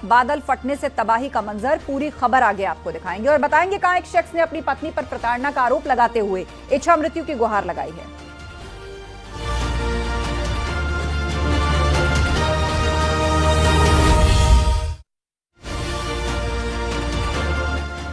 बादल फटने से तबाही का मंजर, पूरी खबर आगे आपको दिखाएंगे और बताएंगे कहां एक शख्स ने अपनी पत्नी पर प्रताड़ना का आरोप लगाते हुए इच्छा मृत्यु की गुहार लगाई है।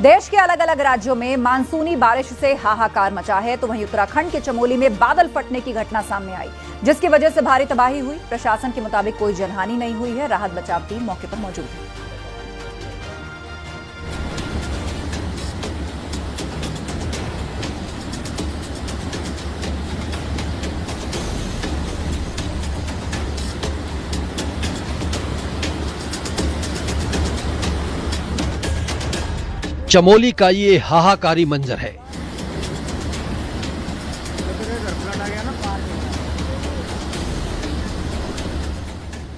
देश के अलग अलग राज्यों में मानसूनी बारिश से हाहाकार मचा है, तो वहीं उत्तराखंड के चमोली में बादल फटने की घटना सामने आई, जिसकी वजह से भारी तबाही हुई। प्रशासन के मुताबिक कोई जनहानि नहीं हुई है। राहत बचाव टीम मौके पर मौजूद है। चमोली का ये हाहाकारी मंजर है।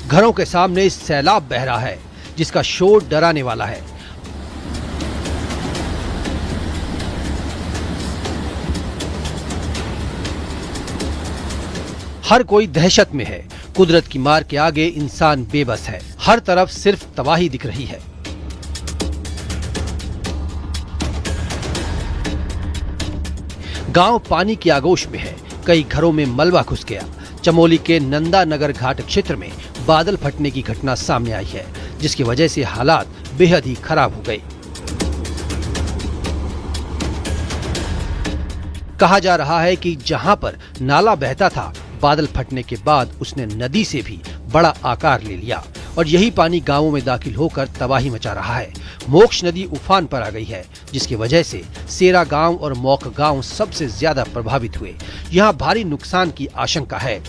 घरों के सामने सैलाब बह रहा है, जिसका शोर डराने वाला है। हर कोई दहशत में है। कुदरत की मार के आगे इंसान बेबस है। हर तरफ सिर्फ तबाही दिख रही है। गांव पानी की आगोश में है। कई घरों में मलबा घुस गया। चमोली के नंदा नगर घाट क्षेत्र में बादल फटने की घटना सामने आई है, जिसकी वजह से हालात बेहद ही खराब हो गए। कहा जा रहा है कि जहां पर नाला बहता था, बादल फटने के बाद उसने नदी से भी बड़ा आकार ले लिया और यही पानी गांवों में दाखिल होकर तबाही मचा रहा है। मोक्ष नदी उफान पर आ गई है, जिसकी वजह से सेरा गांव और मौक गांव सबसे ज्यादा प्रभावित हुए। यहां भारी नुकसान की आशंका है।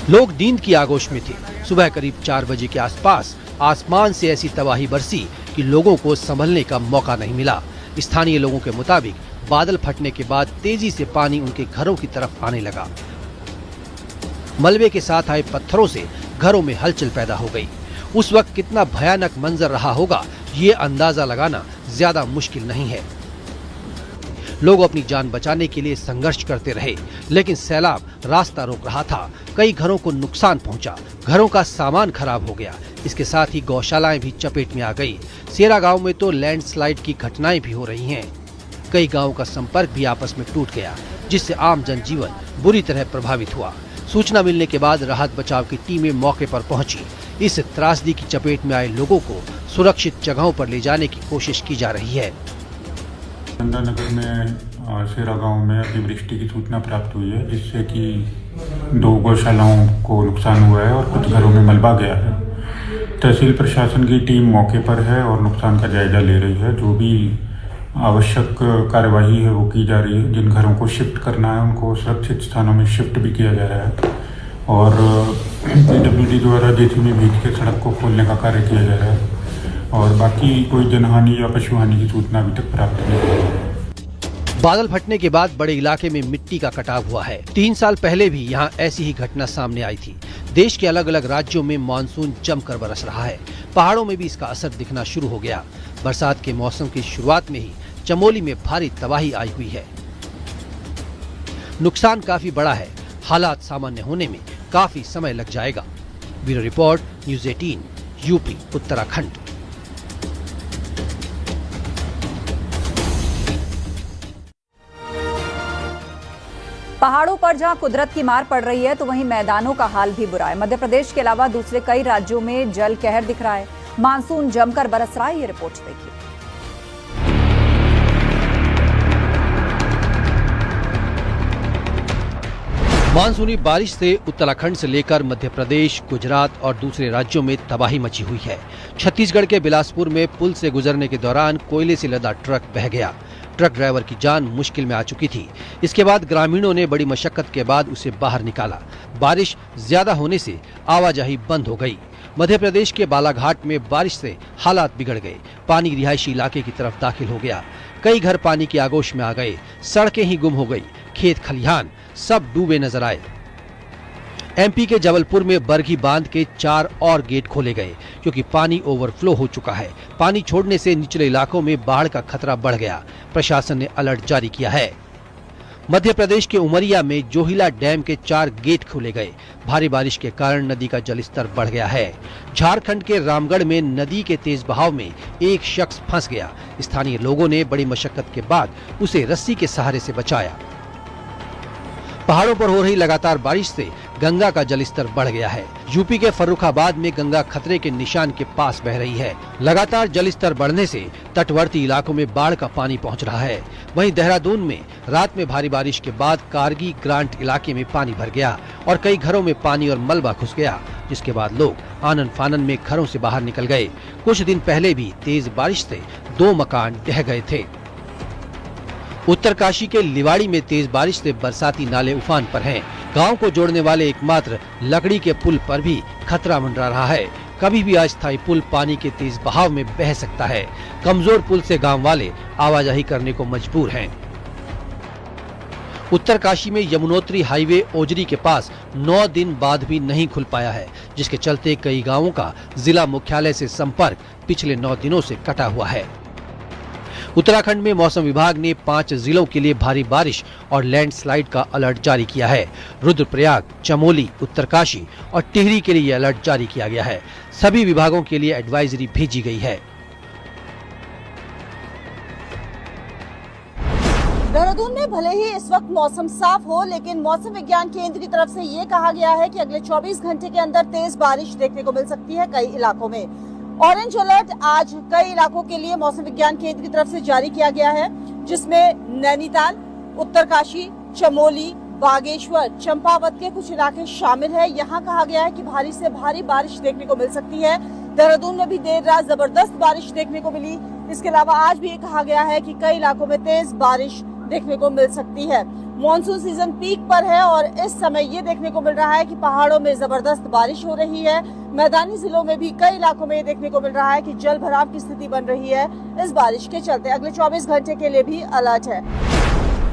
लोग नींद की आगोश में थे। सुबह करीब 4 बजे के आसपास आसमान से ऐसी तबाही बरसी कि लोगों को संभलने का मौका नहीं मिला। स्थानीय लोगों के मुताबिक बादल फटने के बाद तेजी से पानी उनके घरों की तरफ आने लगा। मलबे के साथ आए पत्थरों से घरों में हलचल पैदा हो गई। उस वक्त कितना भयानक मंजर रहा होगा, ये अंदाजा लगाना ज्यादा मुश्किल नहीं है। लोग अपनी जान बचाने के लिए संघर्ष करते रहे, लेकिन सैलाब रास्ता रोक रहा था। कई घरों को नुकसान पहुंचा। घरों का सामान खराब हो गया। इसके साथ ही गौशालाएं भी चपेट में आ गई। सेरा गांव में तो लैंडस्लाइड की घटनाएं भी हो रही हैं। कई गांवों का संपर्क भी आपस में टूट गया, जिससे आम जनजीवन बुरी तरह प्रभावित हुआ। सूचना मिलने के बाद राहत बचाव की टीमें मौके पर पहुंची। इस त्रासदी की चपेट में आए लोगों को सुरक्षित जगहों पर ले जाने की कोशिश की जा रही है। नंदा नगर में सेरा गांव में अतिवृष्टि की सूचना प्राप्त हुई है, जिससे कि 2 गौशालाओं को नुकसान हुआ है और कुछ घरों में मलबा गया है। तहसील प्रशासन की टीम मौके पर है और नुकसान का जायजा ले रही है। जो भी आवश्यक कार्यवाही है वो की जा रही है। जिन घरों को शिफ्ट करना है उनको सुरक्षित स्थानों में शिफ्ट भी किया जा रहा है और पीडब्ल्यूडी द्वारा जेसीबी भेज के सड़क को खोलने का कार्य किया जा रहा है और बाकी कोई जनहानि या पशुहानि की सूचना अभी तक प्राप्त नहीं हुई है। बादल फटने के बाद बड़े इलाके में मिट्टी का कटाव हुआ है। 3 साल पहले भी यहाँ ऐसी ही घटना सामने आई थी। देश के अलग अलग राज्यों में मानसून जमकर बरस रहा है। पहाड़ों में भी इसका असर दिखना शुरू हो गया। बरसात के मौसम की शुरुआत में ही चमोली में भारी तबाही आई हुई है। नुकसान काफी बड़ा है। हालात सामान्य होने में काफी समय लग जाएगा। Bureau report, news 18, UP, Uttarakhand. पहाड़ों पर जहां कुदरत की मार पड़ रही है, तो वहीं मैदानों का हाल भी बुरा है। मध्य प्रदेश के अलावा दूसरे कई राज्यों में जल कहर दिख रहा है। मानसून जमकर बरस रहा है। ये रिपोर्ट देखिए। मानसूनी बारिश से उत्तराखंड से लेकर मध्य प्रदेश, गुजरात और दूसरे राज्यों में तबाही मची हुई है। छत्तीसगढ़ के बिलासपुर में पुल से गुजरने के दौरान कोयले से लदा ट्रक बह गया। ट्रक ड्राइवर की जान मुश्किल में आ चुकी थी। इसके बाद ग्रामीणों ने बड़ी मशक्कत के बाद उसे बाहर निकाला। बारिश ज्यादा होने से आवाजाही बंद हो गई। मध्य प्रदेश के बालाघाट में बारिश से हालात बिगड़ गए। पानी रिहायशी इलाके की तरफ दाखिल हो गया। कई घर पानी की आगोश में आ गए। सड़कें ही गुम हो गई। खेत खलिहान सब डूबे नजर आए। एमपी के जबलपुर में बरगी बांध के 4 और गेट खोले गए, क्योंकि पानी ओवरफ्लो हो चुका है। पानी छोड़ने से निचले इलाकों में बाढ़ का खतरा बढ़ गया। प्रशासन ने अलर्ट जारी किया है। मध्य प्रदेश के उमरिया में जोहिला डैम के 4 गेट खोले गए। भारी बारिश के कारण नदी का जलस्तर बढ़ गया है। झारखंड के रामगढ़ में नदी के तेज बहाव में एक शख्स फंस गया। स्थानीय लोगों ने बड़ी मशक्कत के बाद उसे रस्सी के सहारे से बचाया। पहाड़ों पर हो रही लगातार बारिश से गंगा का जलस्तर बढ़ गया है। यूपी के फर्रुखाबाद में गंगा खतरे के निशान के पास बह रही है। लगातार जलस्तर बढ़ने से तटवर्ती इलाकों में बाढ़ का पानी पहुंच रहा है। वहीं देहरादून में रात में भारी बारिश के बाद कारगी ग्रांट इलाके में पानी भर गया और कई घरों में पानी और मलबा घुस गया, जिसके बाद लोग आनन फानन में घरों से बाहर निकल गए। कुछ दिन पहले भी तेज बारिश से 2 मकान ढह गए थे। उत्तरकाशी के लिवाड़ी में तेज बारिश से बरसाती नाले उफान पर हैं। गांव को जोड़ने वाले एकमात्र लकड़ी के पुल पर भी खतरा मंडरा रहा है। कभी भी अस्थायी पुल पानी के तेज बहाव में बह सकता है। कमजोर पुल से गांव वाले आवाजाही करने को मजबूर हैं। उत्तरकाशी में यमुनोत्री हाईवे ओजरी के पास 9 दिन बाद भी नहीं खुल पाया है, जिसके चलते कई गांवों का जिला मुख्यालय से संपर्क पिछले 9 दिनों से कटा हुआ है। उत्तराखंड में मौसम विभाग ने 5 जिलों के लिए भारी बारिश और लैंडस्लाइड का अलर्ट जारी किया है। रुद्रप्रयाग, चमोली, उत्तरकाशी और टिहरी के लिए अलर्ट जारी किया गया है। सभी विभागों के लिए एडवाइजरी भेजी गई है। देहरादून में भले ही इस वक्त मौसम साफ हो, लेकिन मौसम विज्ञान केंद्र की तरफ से ये कहा गया है कि अगले 24 घंटे के अंदर तेज बारिश देखने को मिल सकती है कई इलाकों में। ऑरेंज अलर्ट आज कई इलाकों के लिए मौसम विज्ञान केंद्र की तरफ से जारी किया गया है, जिसमें नैनीताल, उत्तरकाशी, चमोली, बागेश्वर, चंपावत के कुछ इलाके शामिल है। यहाँ कहा गया है कि भारी से भारी बारिश देखने को मिल सकती है। देहरादून में भी देर रात जबरदस्त बारिश देखने को मिली। इसके अलावा आज भी ये कहा गया है कि कई इलाकों में तेज बारिश देखने को मिल सकती है। मॉनसून सीजन पीक पर है और इस समय ये देखने को मिल रहा है कि पहाड़ों में जबरदस्त बारिश हो रही है। मैदानी जिलों में भी कई इलाकों में ये देखने को मिल रहा है कि जल भराव की स्थिति बन रही है इस बारिश के चलते। अगले 24 घंटे के लिए भी अलर्ट है।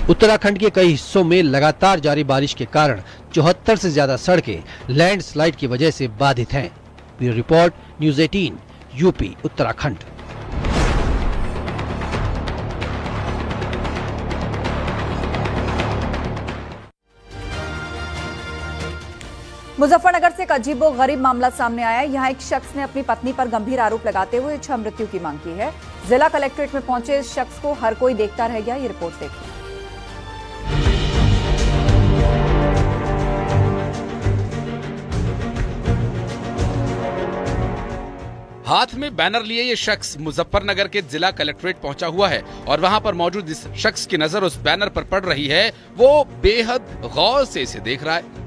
उत्तराखंड के कई हिस्सों में लगातार जारी बारिश के कारण 74 से ज्यादा सड़कें लैंडस्लाइड की वजह से बाधित हैं। Bureau report, news 18, UP, Uttarakhand. Muzaffarnagar से एक अजीबोगरीब मामला सामने आया है। यहाँ एक शख्स ने अपनी पत्नी पर गंभीर आरोप लगाते हुए इच्छा मृत्यु की मांग की है। जिला कलेक्ट्रेट में पहुंचे इस शख्स को हर कोई देखता रह गया। ये रिपोर्ट देखिए। हाथ में बैनर लिए ये शख्स मुजफ्फरनगर के जिला कलेक्ट्रेट पहुंचा हुआ है और वहां पर मौजूद इस शख्स की नजर उस बैनर पर पड़ रही है। वो बेहद गौर से इसे देख रहा है।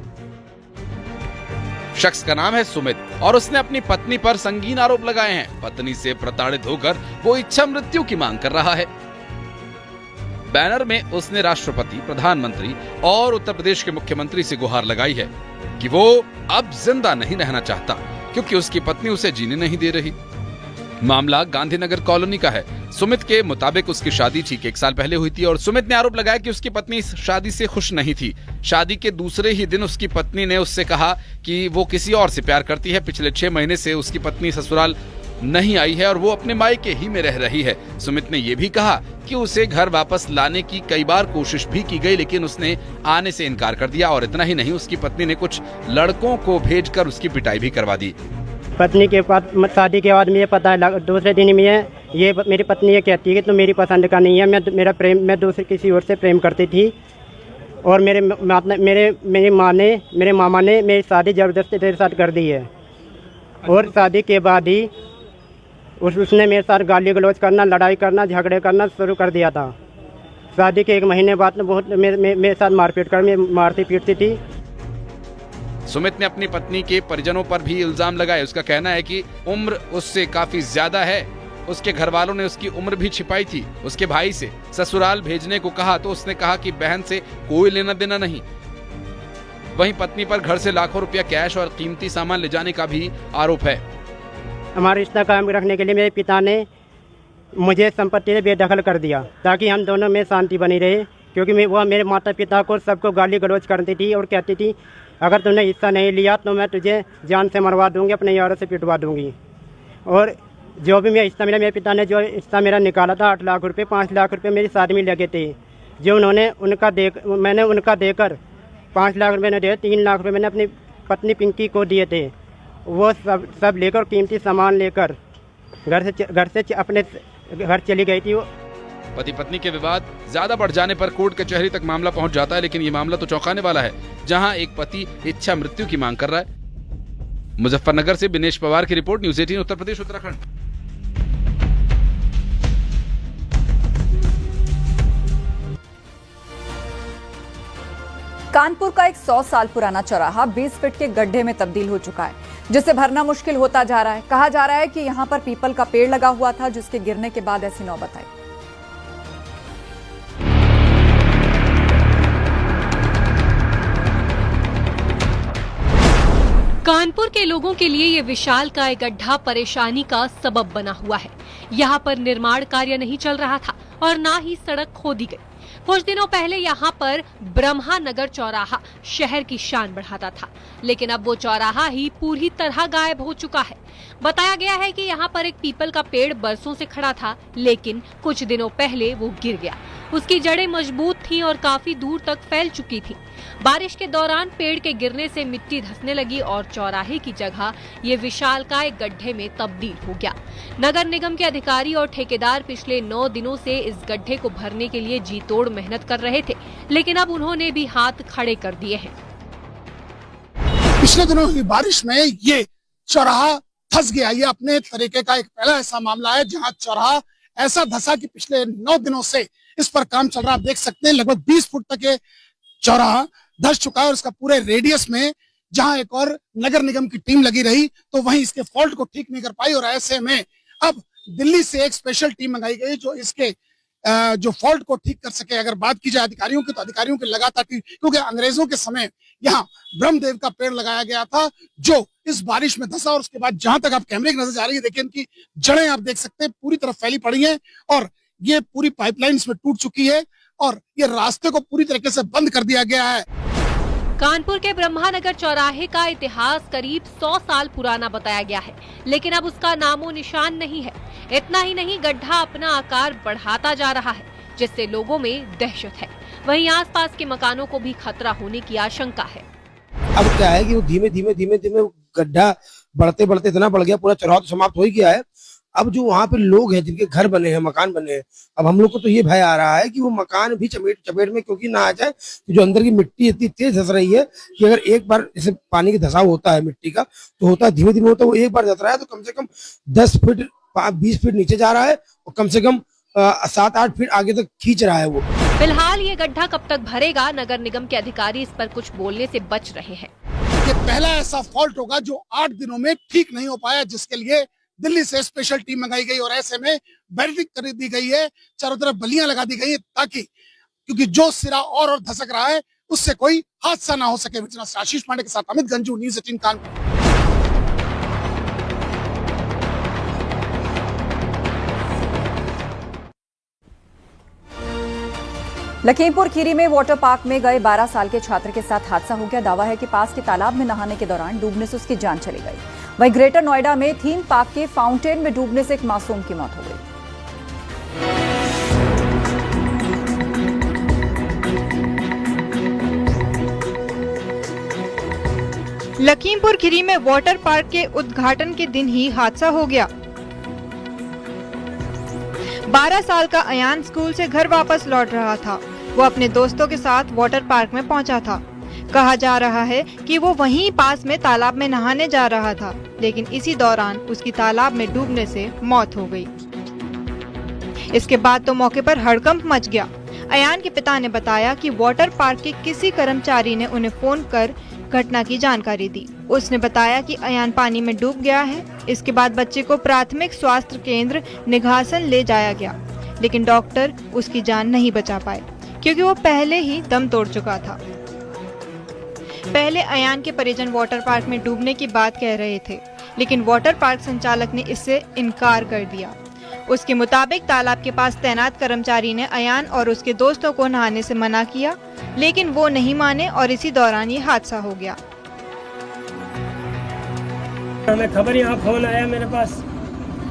शख्स का नाम है सुमित और उसने अपनी पत्नी पर संगीन आरोप लगाए हैं। पत्नी से प्रताड़ित होकर वो इच्छा मृत्यु की मांग कर रहा है। बैनर में उसने राष्ट्रपति, प्रधानमंत्री और उत्तर प्रदेश के मुख्यमंत्री से गुहार लगाई है कि वो अब जिंदा नहीं रहना चाहता क्योंकि उसकी पत्नी उसे जीने नहीं दे रही। मामला गांधीनगर कॉलोनी का है। सुमित के मुताबिक उसकी शादी ठीक 1 साल पहले हुई थी और सुमित ने आरोप लगाया कि उसकी पत्नी इस शादी से खुश नहीं थी। शादी के दूसरे ही दिन उसकी पत्नी ने उससे कहा कि वो किसी और से प्यार करती है। पिछले 6 महीने से उसकी पत्नी ससुराल नहीं आई है और वो अपने मायके ही में रह रही है। सुमित ने ये भी कहा कि उसे घर वापस लाने की कई बार कोशिश भी की गई, लेकिन उसने आने से इनकार कर दिया और इतना ही नहीं, उसकी पत्नी ने कुछ लड़कों को भेजकर उसकी पिटाई भी करवा दी। पत्नी के पास शादी के बाद मुझे पता है, दूसरे दिन में ये मेरी पत्नी ये कहती है कि तुम मेरी पसंद का नहीं है, मैं दूसरे किसी और से प्रेम करती थी और मेरे मामा ने मेरी शादी जबरदस्ती तेरे साथ कर दी है। और शादी के बाद ही उसने मेरे साथ गाली गलौज करना, लड़ाई करना, झगड़े करना शुरू कर दिया था। शादी के 1 महीने बाद बहुत मेरे साथ मारपीट कर मारती पीटती थी। सुमित ने अपनी पत्नी के परिजनों पर भी इल्जाम लगाए। उसका कहना है कि उम्र उससे काफी ज्यादा है। उसके घर वालों ने उसकी उम्र भी छिपाई थी। उसके भाई से ससुराल भेजने को कहा तो उसने कहा कि बहन से कोई लेना देना नहीं। वहीं पत्नी पर घर से लाखों रुपया कैश और कीमती सामान ले जाने का भी आरोप है। हमारा रिश्ता कायम रखने के लिए मेरे पिता ने मुझे संपत्ति से बेदखल कर दिया ताकि हम दोनों में शांति बनी रहे, क्योंकि वह मेरे माता पिता को सबको गाली गलौज करती थी और कहती थी अगर तुमने हिस्सा नहीं लिया तो मैं तुझे जान से मरवा दूंगी, अपने यारों से पिटवा दूंगी। और जो भी मेरा हिस्सा मिला, मेरे पिता ने जो हिस्सा मेरा निकाला था 8 लाख रुपए, 5 लाख रुपए मेरी शादी में लगे थे, जो मैंने उनका देकर 5 लाख रुपए ने दिए, 3 लाख रुपए मैंने अपनी पत्नी पिंकी को दिए थे। वो सब लेकर कीमती सामान लेकर घर से अपने घर चली गई थी। वो पति पत्नी के विवाद ज्यादा बढ़ जाने पर कोर्ट कचहरी तक मामला पहुंच जाता है, लेकिन ये मामला तो चौंकाने वाला है, जहां एक पति इच्छा मृत्यु की मांग कर रहा है। मुजफ्फरनगर से बिनेश पवार की रिपोर्ट, न्यूज़ 18 उत्तर प्रदेश उत्तराखंड। कानपुर का एक 100 साल पुराना चौराहा 20 फीट के गड्ढे में तब्दील हो चुका है, जिसे भरना मुश्किल होता जा रहा है। कहा जा रहा है कि यहां पर पीपल का पेड़ लगा हुआ था, जिसके गिरने के बाद ऐसी नौबत आई। कानपुर के लोगों के लिए ये विशालकाय गड्ढा परेशानी का सबब बना हुआ है। यहाँ पर निर्माण कार्य नहीं चल रहा था और ना ही सड़क खोदी गई। कुछ दिनों पहले यहाँ पर ब्रह्मानगर चौराहा शहर की शान बढ़ाता था, लेकिन अब वो चौराहा ही पूरी तरह गायब हो चुका है। बताया गया है कि यहाँ पर एक पीपल का पेड़ बरसों से खड़ा था, लेकिन कुछ दिनों पहले वो गिर गया। उसकी जड़ें मजबूत थीं और काफी दूर तक फैल चुकी थीं। बारिश के दौरान पेड़ के गिरने से मिट्टी धंसने लगी और चौराहे की जगह ये विशालकाय गड्ढे में तब्दील हो गया। नगर निगम के अधिकारी और ठेकेदार पिछले 9 दिनों से इस गड्ढे को भरने के लिए जी तोड़ मेहनत कर रहे थे, लेकिन अब उन्होंने भी हाथ खड़े कर दिए हैं। पिछले दिनों हुई बारिश में ये चौराहा धंस गया। ये अपने तरीके का एक पहला ऐसा मामला है जहां चौराहा ऐसा धंसा कि पिछले 9 दिनों से इस पर काम चल रहा है। आप देख सकते हैं लगभग 20 फुट तक ये चौराहा धंस चुका है और इसका पूरे रेडियस में जहां एक और नगर निगम की टीम लगी रही तो वहीं इसके फॉल्ट को ठीक नहीं कर पाई और ऐसे में अब दिल्ली से एक स्पेशल टीम मंगाई गई जो इसके जो फॉल्ट को ठीक कर सके। अगर बात की जाए अधिकारियों की, तो अधिकारियों की लगातार, क्योंकि अंग्रेजों के समय यहाँ ब्रह्मदेव का पेड़ लगाया गया था जो इस बारिश में धंसा और उसके बाद जहां तक आप कैमरे की नजर जा रही है, देखिए इनकी जड़ें आप देख सकते हैं पूरी तरह फैली पड़ी हैं और ये पूरी पाइपलाइन इसमें टूट चुकी है और ये रास्ते को पूरी तरीके से बंद कर दिया गया है। कानपुर के ब्रह्मानगर चौराहे का इतिहास करीब 100 साल पुराना बताया गया है, लेकिन अब उसका नामो निशान नहीं है। इतना ही नहीं, गड्ढा अपना आकार बढ़ाता जा रहा है, जिससे लोगों में दहशत है। वहीं आसपास के मकानों को भी खतरा होने की आशंका है। अब क्या है कि वो धीमे धीमे गड्ढा बढ़ते बढ़ते इतना बढ़ गया, पूरा चौराहा तो समाप्त हो ही गया है। अब जो वहाँ पे लोग हैं जिनके घर बने हैं, मकान बने हैं, अब हम लोग को तो ये भय आ रहा है कि वो मकान भी चपेट में क्योंकि ना आ जाए। तो जो अंदर की मिट्टी इतनी तेज धस रही है कि अगर एक बार जैसे पानी का धसाव होता है मिट्टी का तो होता है धीमे धीमे होता है, वो एक बार धस रहा है तो कम से कम 10 फीट 20 फीट नीचे जा रहा है और कम से कम 7-8 फीट आगे तक खींच रहा है वो। फिलहाल ये गड्ढा कब तक भरेगा, नगर निगम के अधिकारी इस पर कुछ बोलने से बच रहे हैं। ये पहला ऐसा फॉल्ट होगा जो 8 दिनों में ठीक नहीं हो पाया, जिसके लिए दिल्ली से स्पेशल टीम मंगाई गई और ऐसे में बैरिकेड कर दी गई है, चारों तरफ बल्लियां लगा दी गई है ताकि क्योंकि जो सिरा और धसक रहा है उससे कोई हादसा ना हो सके। आशीष पांडे के साथ अमित गंजू, न्यूज़ 18 कानपुर। लखीमपुर खीरी में वाटर पार्क में गए 12 साल के छात्र के साथ हादसा हो गया। दावा है कि पास के तालाब में नहाने के दौरान डूबने से उसकी जान चली गई। वहीं ग्रेटर नोएडा में थीम पार्क के फाउंटेन में डूबने से एक मासूम की मौत हो गई। लखीमपुर खीरी में वाटर पार्क के उद्घाटन के दिन ही हादसा हो गया। 12 साल का अयान स्कूल से घर वापस लौट रहा था। वो अपने दोस्तों के साथ वाटर पार्क में पहुंचा था। कहा जा रहा है कि वो वहीं पास में तालाब में नहाने जा रहा था, लेकिन इसी दौरान उसकी तालाब में डूबने से मौत हो गई। इसके बाद तो मौके पर हड़कंप मच गया। अयान के पिता ने बताया कि वाटर पार्क के किसी कर्मचारी ने उन्हें फोन कर घटना की जानकारी दी। उसने बताया कि अयान पानी में डूब गया है। इसके बाद बच्चे को प्राथमिक स्वास्थ्य केंद्र निघासन ले जाया गया, लेकिन डॉक्टर उसकी जान नहीं बचा पाए क्योंकि वो पहले ही दम तोड़ चुका था। पहले अयान के परिजन वाटर पार्क में डूबने की बात कह रहे थे, लेकिन वाटर पार्क संचालक ने इससे इनकार कर दिया। उसके मुताबिक तालाब के पास तैनात कर्मचारी ने अयान और उसके दोस्तों को नहाने से मना किया, लेकिन वो नहीं माने और इसी दौरान ये हादसा हो गया। हमें खबर, यहाँ फोन आया मेरे पास,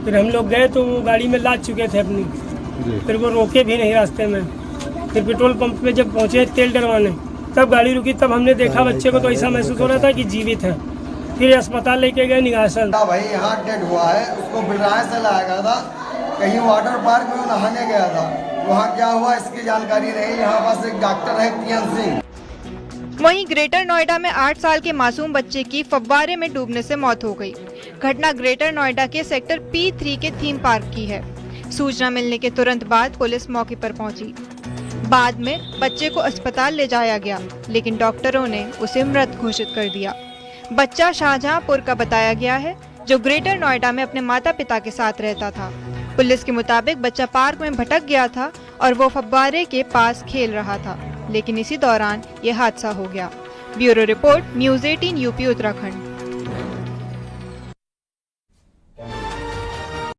फिर हम लोग गए तो वो गाड़ी में लाद चुके थे अपनी, फिर वो रोके भी नहीं रास्ते में, फिर पेट्रोल पंप पे जब पहुंचे तेल डलवाने, तब गाड़ी रुकी, तब हमने देखा बच्चे को, तो ऐसा महसूस हो रहा था कि जीवित है। फिर अस्पताल लेके गए निगासन। भाई यहाँ डेड हुआ है, उसको बिलराय से लाया गया था, कहीं वाटर पार्क में नहाने गया था, वहाँ क्या हुआ इसकी जानकारी नहीं। यहाँ पास एक डॉक्टर है TN सिंह। वहीं ग्रेटर नोएडा में 8 साल के मासूम बच्चे की फव्वारे में डूबने से मौत हो गई। घटना ग्रेटर नोएडा के सेक्टर P3 के थीम पार्क की है। सूचना मिलने के तुरंत बाद पुलिस मौके पर पहुंची। बाद में बच्चे को अस्पताल ले जाया गया, लेकिन डॉक्टरों ने उसे मृत घोषित कर दिया। बच्चा शाहजहांपुर का बताया गया है, जो ग्रेटर नोएडा में अपने माता पिता के साथ रहता था। पुलिस के मुताबिक बच्चा पार्क में भटक गया था और वो फव्वारे के पास खेल रहा था, लेकिन इसी दौरान ये हादसा हो गया। Bureau report, news 18 UP Uttarakhand.